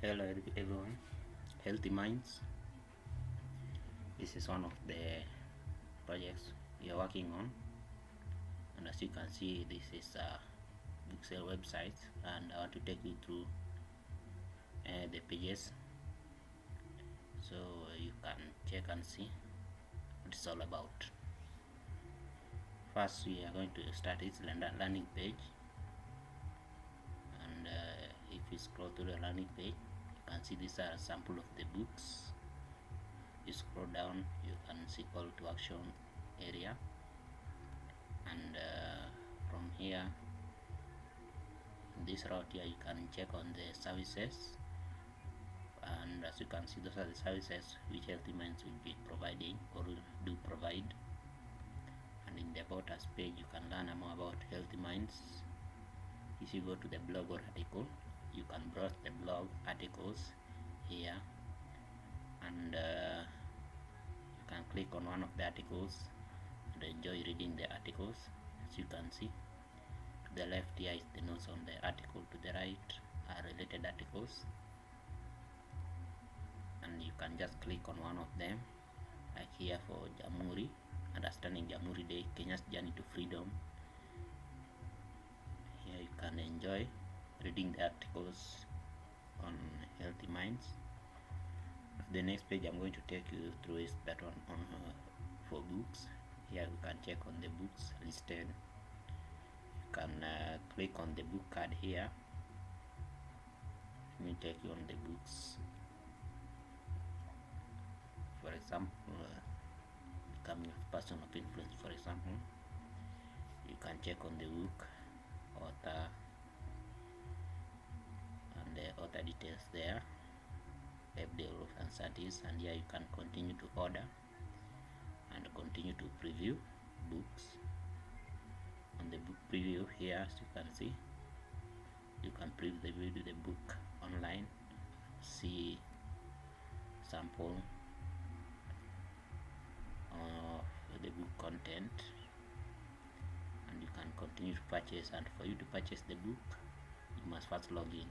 Hello everyone, Healthy Minds. This is one of the projects we are working on, and as you can see, this is a book sale website, and I want to take you through the pages so you can check and see what it's all about. First, we are going to start its landing page, and if you scroll to the landing page, you can see these are a sample of the books. You scroll down, you can see call to action area, and from here, in this route here, you can check on the services, and as you can see, those are the services which Healthy Minds will be providing or do provide. And in the About Us page, you can learn more about Healthy Minds. If you go to the blog or article, you can browse the blog articles here, and you can click on one of the articles and enjoy reading the articles. As you can see, to the left here is the notes on the article, to the right are related articles, and you can just click on one of them, like here for Jamhuri, Understanding Jamhuri Day, Kenya's Journey to Freedom. Here you can enjoy reading the articles on Healthy Minds. The next page I'm going to take you through is that one on for books. Here you can check on the books listed. You can click on the book card here. Let me take you on the books. For example, Becoming a Person of Influence, for example, you can check on the book, author, and the author details there, birthday of answers, and here you can continue to order and continue to preview books. On the book preview here, as you can see, you can preview the book online, see sample of the book content, and you can continue to purchase. And for you to purchase the book, you must first log in.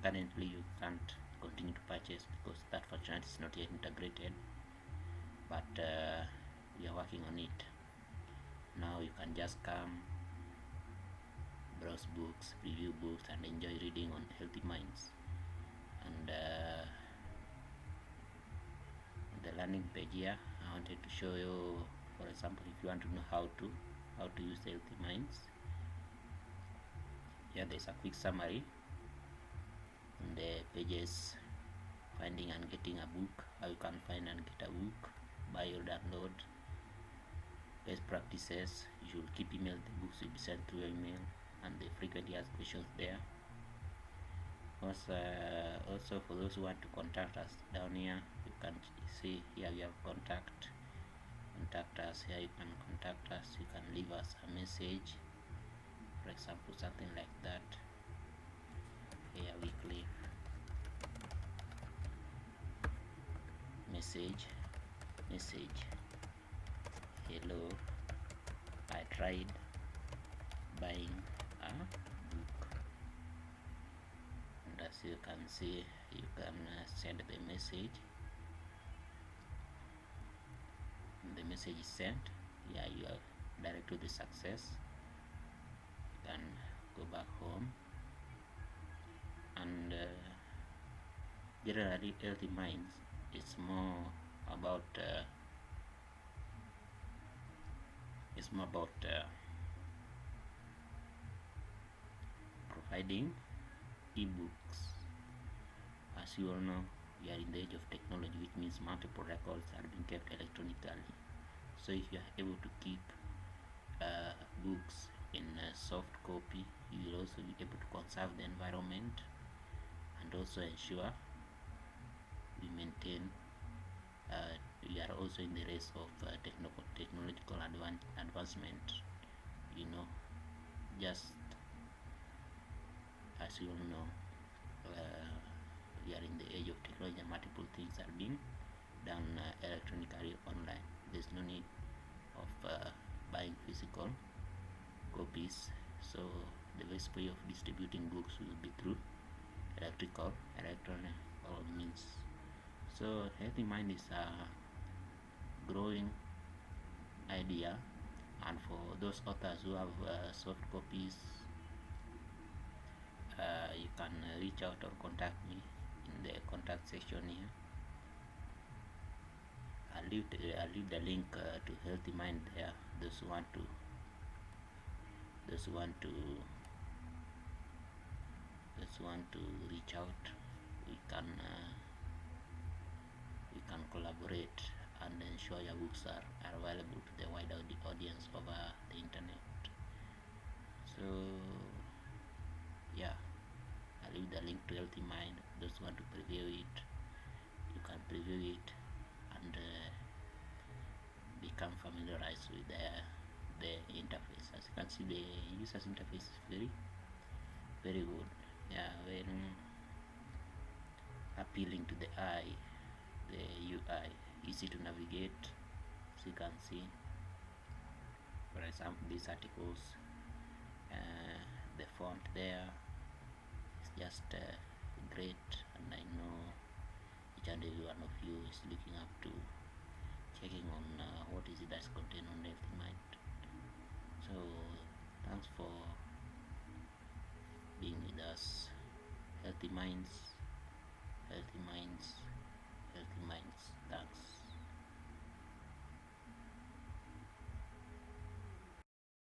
Currently you can't continue to purchase because that functionality is not yet integrated, but we are working on it. Now you can just come, browse books, preview books, and enjoy reading on Healthy Minds. And on the landing page here, I wanted to show you, for example, if you want to know how to use Healthy Minds, here there's a quick summary on the pages: finding and getting a book, how you can find and get a book, buy or download, best practices, you should keep email, the books will be sent through your email, and the frequently asked questions there. Also for those who want to contact us, down here you can see here we have contact us. Here you can contact us, you can leave us a message, for example something like that. Here we click message, hello, I tried buying a book, and as you can see, you can send the message. The message is sent. Yeah, you are direct to the success. You can go back home, and generally Healthy Minds is more about providing ebooks. As you all know, we are in the age of technology, which means multiple records are being kept electronically. So if you are able to keep books in soft copy, you will also be able to conserve the environment and also ensure we maintain we are also in the race of technological advancement. Just as you all know, we are in the age of technology and multiple things are being done electronically online. There's no need of buying physical copies, so the best way of distributing books will be through electronic means. So healthy mind is a growing idea, and for those authors who have soft copies, you can reach out or contact me in the contact section here. I'll leave the link to Healthy Mind there. Those who want to reach out, we can collaborate and ensure your books are available to the wider audience over the internet. So yeah, I'll leave the link to Healthy Mind. Those who want to preview it, you can preview it and become familiarized with the interface. As you can see, the user's interface is very good. Yeah, very appealing to the eye. The UI easy to navigate. As you can see, for example, these articles, the font there is just great, and I know each and every one of you is looking up to checking on what is it that's contained on Healthy Mind. So thanks for being with us. Healthy Minds